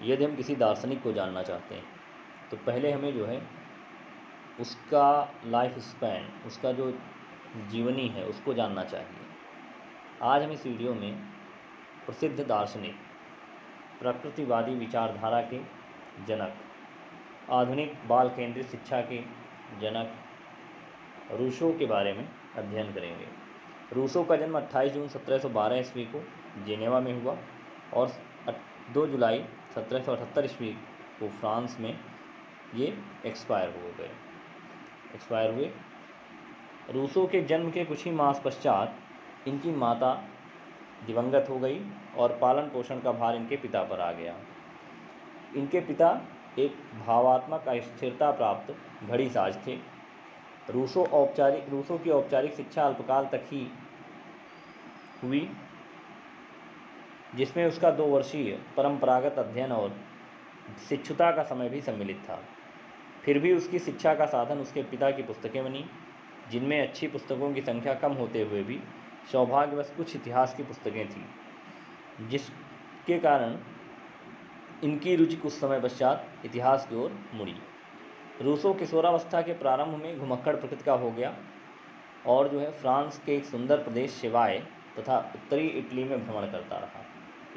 यदि हम किसी दार्शनिक को जानना चाहते हैं तो पहले हमें जो है उसका लाइफ स्पैन, उसका जो जीवनी है उसको जानना चाहिए। आज हम इस वीडियो में प्रसिद्ध दार्शनिक, प्रकृतिवादी विचारधारा के जनक, आधुनिक बाल केंद्रित शिक्षा के जनक रूसो के बारे में अध्ययन करेंगे। रूसो का जन्म 28 जून 1712 ईस्वी को जेनेवा में हुआ और 2 जुलाई 1778 ईस्वी को फ्रांस में ये एक्सपायर हुए। रूसो के जन्म के कुछ ही मास पश्चात इनकी माता दिवंगत हो गई और पालन पोषण का भार इनके पिता पर आ गया। इनके पिता एक भावात्मक अस्थिरता प्राप्त घड़ीसाज थे। रूसो की औपचारिक शिक्षा अल्पकाल तक ही हुई, जिसमें उसका 2 वर्षीय परंपरागत अध्ययन और शिक्षुता का समय भी सम्मिलित था। फिर भी उसकी शिक्षा का साधन उसके पिता की पुस्तकें बनी, जिनमें अच्छी पुस्तकों की संख्या कम होते हुए भी सौभाग्यवश कुछ इतिहास की पुस्तकें थीं, जिसके कारण इनकी रुचि कुछ समय पश्चात इतिहास की ओर मुड़ी। रूसो किशोरावस्था के प्रारंभ में घुमक्कड़ प्रकृति का हो गया और जो है फ्रांस के एक सुंदर प्रदेश सेवाए तथा उत्तरी इटली में भ्रमण करता रहा।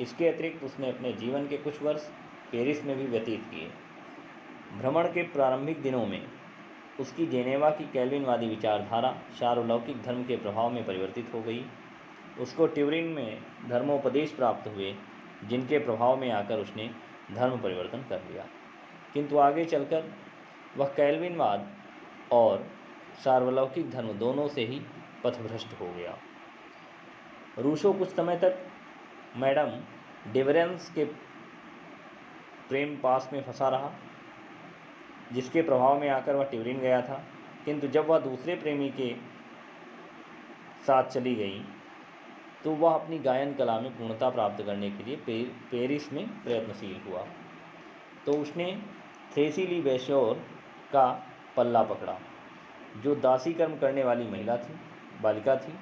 इसके अतिरिक्त उसने अपने जीवन के कुछ वर्ष पेरिस में भी व्यतीत किए। भ्रमण के प्रारंभिक दिनों में उसकी जेनेवा की कैल्विनवादी विचारधारा सार्वलौकिक धर्म के प्रभाव में परिवर्तित हो गई। उसको ट्यूरिन में धर्मोपदेश प्राप्त हुए, जिनके प्रभाव में आकर उसने धर्म परिवर्तन कर लिया, किंतु आगे चलकर वह कैल्विनवाद और सार्वलौकिक धर्म दोनों से ही पथभ्रष्ट हो गया। रूसो कुछ समय तक मैडम डेवरेंस के प्रेम पास में फंसा रहा, जिसके प्रभाव में आकर वह ट्यूरिन गया था, किंतु जब वह दूसरे प्रेमी के साथ चली गई तो वह अपनी गायन कला में पूर्णता प्राप्त करने के लिए पेरिस में प्रयत्नशील हुआ। तो उसने थ्रेसी बेशोर का पल्ला पकड़ा, जो दासी कर्म करने वाली बालिका थी।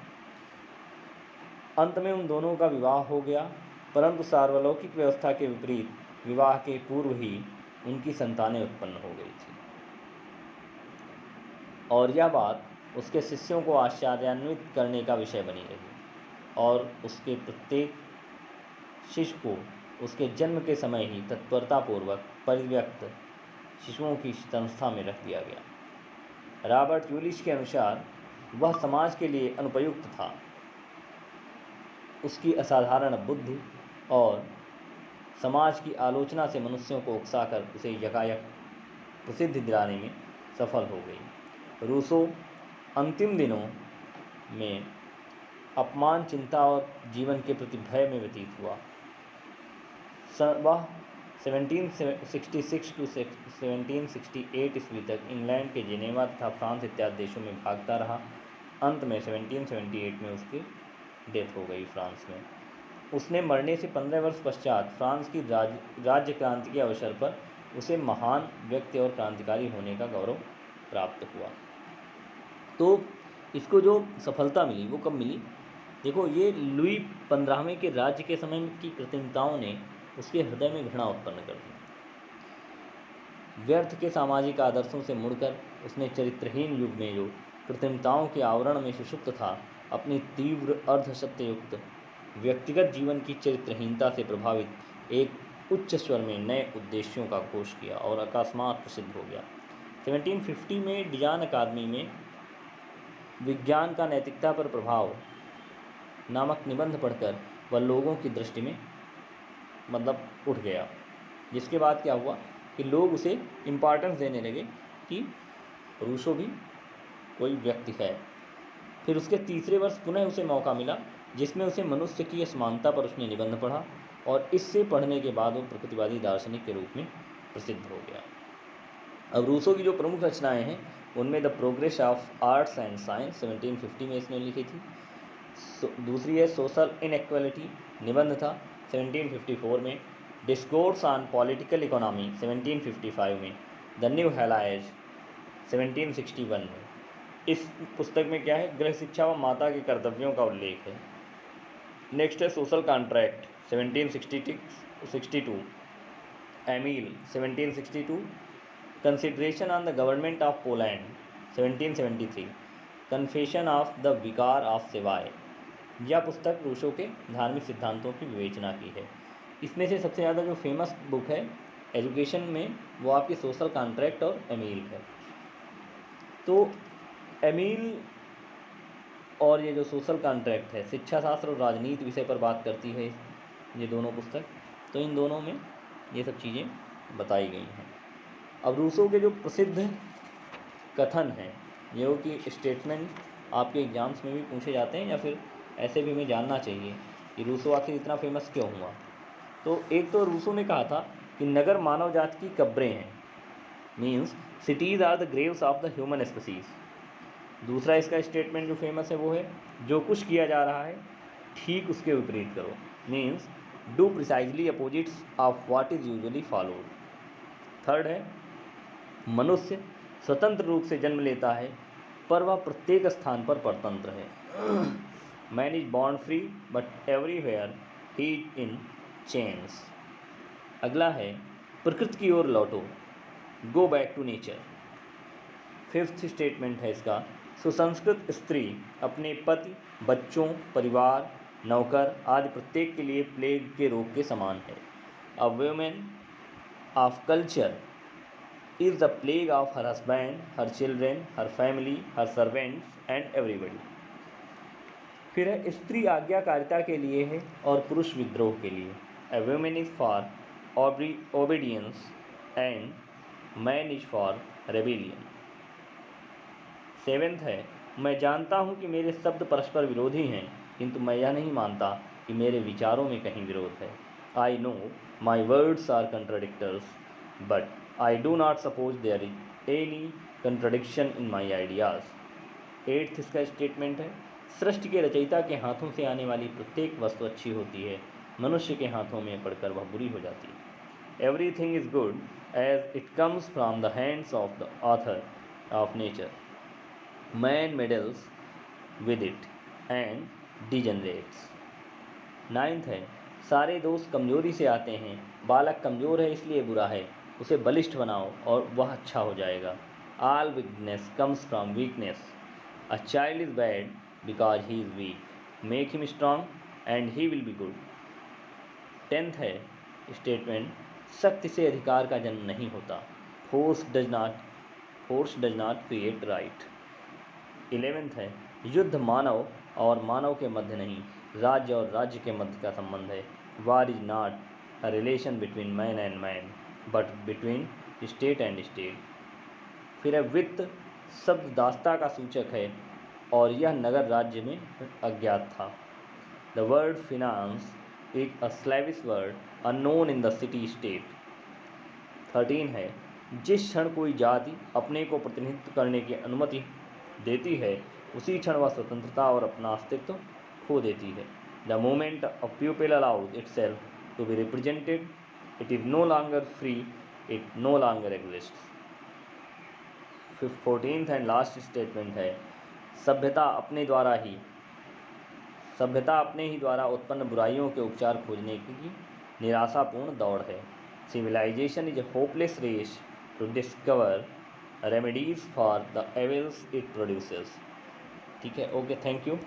अंत में उन दोनों का विवाह हो गया, परंतु सार्वलौकिक व्यवस्था के विपरीत विवाह के पूर्व ही उनकी संतानें उत्पन्न हो गई थी। और यह बात उसके शिष्यों को आश्चर्यान्वित करने का विषय बनी रही और उसके प्रत्येक शिष्य को उसके जन्म के समय ही तत्परतापूर्वक परित्यक्त शिशुओं की संस्था में रख दिया गया। रॉबर्ट यूलिश के अनुसार वह समाज के लिए अनुपयुक्त था। उसकी असाधारण बुद्धि और समाज की आलोचना से मनुष्यों को उकसाकर उसे यकायक प्रसिद्धि दिलाने में सफल हो गई। रूसो अंतिम दिनों में अपमान, चिंता और जीवन के प्रति भय में व्यतीत हुआ। वह 1766 to 1768 ईस्वी तक इंग्लैंड के जेनेवा तथा फ्रांस इत्यादि देशों में भागता रहा। अंत में 1778 में उसकी डेथ हो गई फ्रांस में। उसने मरने से 15 वर्ष पश्चात फ्रांस की राज्य क्रांति के अवसर पर उसे महान व्यक्ति और क्रांतिकारी होने का गौरव प्राप्त हुआ। तो इसको जो सफलता मिली वो कब मिली? देखो, ये लुई 15वें के राज्य के समय की कृत्रिमताओं ने उसके हृदय में घृणा उत्पन्न कर दी। व्यर्थ के सामाजिक आदर्शों से मुड़कर उसने चरित्रहीन युग में जो कृत्रिमताओं के आवरण में सुषुप्त था, अपनी तीव्र अर्धसत्ययुक्त व्यक्तिगत जीवन की चरित्रहीनता से प्रभावित एक उच्च स्वर में नए उद्देश्यों का घोष किया और अकस्मात प्रसिद्ध हो गया। 1750 में डिजान अकादमी में विज्ञान का नैतिकता पर प्रभाव नामक निबंध पढ़कर वह लोगों की दृष्टि में उठ गया, जिसके बाद क्या हुआ कि लोग उसे इम्पॉर्टेंस देने लगे कि रूसो भी कोई व्यक्ति है। फिर उसके तीसरे वर्ष पुनः उसे मौका मिला, जिसमें उसे मनुष्य की असमानता पर उसने निबंध पढ़ा और इससे पढ़ने के बाद वो प्रकृतिवादी दार्शनिक के रूप में प्रसिद्ध हो गया। अब रूसो की जो प्रमुख रचनाएं हैं उनमें the progress of arts and science 1750 में इसने लिखी थी। दूसरी है सोशल इनइक्वालिटी, निबंध था 1754 में। डिस्कोर्स ऑन पॉलिटिकल इकोनॉमी 1755 में। द न्यू हेलाइज 1761 में। इस पुस्तक में क्या है, गृह शिक्षा व माता के कर्तव्यों का उल्लेख है। नेक्स्ट है social contract 1762। Emile 1762, consideration on the government of Poland 1773, confession of the vicar of Savoy. यह पुस्तक रूसो के धार्मिक सिद्धांतों की विवेचना की है। इसमें से सबसे ज़्यादा जो फेमस बुक है एजुकेशन में वो आपकी सोशल कॉन्ट्रैक्ट और एमिल है। तो एमिल और ये जो सोशल कॉन्ट्रैक्ट है शिक्षा शास्त्र और राजनीति विषय पर बात करती है ये दोनों पुस्तक। तो इन दोनों में ये सब चीज़ें बताई गई हैं। अब रूसो के जो प्रसिद्ध कथन हैं ये कि स्टेटमेंट आपके एग्जाम्स में भी पूछे जाते हैं या फिर ऐसे भी हमें जानना चाहिए कि रूसो आखिर इतना फेमस क्यों हुआ। तो एक तो रूसो ने कहा था कि नगर मानव जाति की कब्रें हैं, means cities are the graves of the human species. दूसरा इसका स्टेटमेंट जो फेमस है वो है जो कुछ किया जा रहा है ठीक उसके विपरीत करो, means do precisely opposites of what is usually followed. Third है मनुष्य स्वतंत्र रूप से जन्म लेता है पर वह प्रत्येक स्थान पर परतंत्र है। Man is born free but everywhere he in chains. अगला है प्रकृति की ओर लौटो, go back to nature. Fifth statement है इसका सुसंस्कृत स्त्री अपने पति, बच्चों, परिवार, नौकर आदि प्रत्येक के लिए प्लेग के रोग के समान है। A woman of culture is the plague of her husband, her children, her family, her servants and everybody। फिर है स्त्री आज्ञाकारिता के लिए है और पुरुष विद्रोह के लिए। A woman is for obedience and man is for rebellion। Seventh है मैं जानता हूँ कि मेरे शब्द परस्पर विरोधी हैं किंतु मैं यह नहीं मानता कि मेरे विचारों में कहीं विरोध है। I know my words are contradictors but I do not suppose there is any contradiction in my ideas। Eighth इसका स्टेटमेंट है सृष्टि के रचयिता के हाथों से आने वाली प्रत्येक वस्तु अच्छी होती है, मनुष्य के हाथों में पड़कर वह बुरी हो जाती है। Everything is good as it comes from the hands of the author of nature. Man meddles with it and degenerates. Ninth है सारे दोष कमजोरी से आते हैं, बालक कमज़ोर है इसलिए बुरा है, उसे बलिष्ठ बनाओ और वह अच्छा हो जाएगा। All weakness comes from weakness. A child is bad because he is week, make him strong and he will be good. Tenth है स्टेटमेंट शक्ति से अधिकार का जन्म नहीं होता, force does not create right. 11th है युद्ध मानव और मानव के मध्य नहीं, राज्य और राज्य के मध्य का संबंध है। वार is not a relation between man and man but between state and state. फिर है वित्त शब्द दास्ता का सूचक है और यह नगर राज्य में अज्ञात था। The word finance is a slavish word unknown in the city state. 13 है जिस क्षण कोई जाति अपने को प्रतिनिधित्व करने की अनुमति देती है उसी क्षण वह स्वतंत्रता और अपना अस्तित्व खो देती है। The moment a people allows itself to be represented it is no longer free, it no longer exist. 14th and last statement है सभ्यता अपने ही द्वारा उत्पन्न बुराइयों के उपचार खोजने की निराशापूर्ण दौड़ है। Civilization is a hopeless race to discover remedies for the evils it produces. ठीक है, ओके, थैंक यू।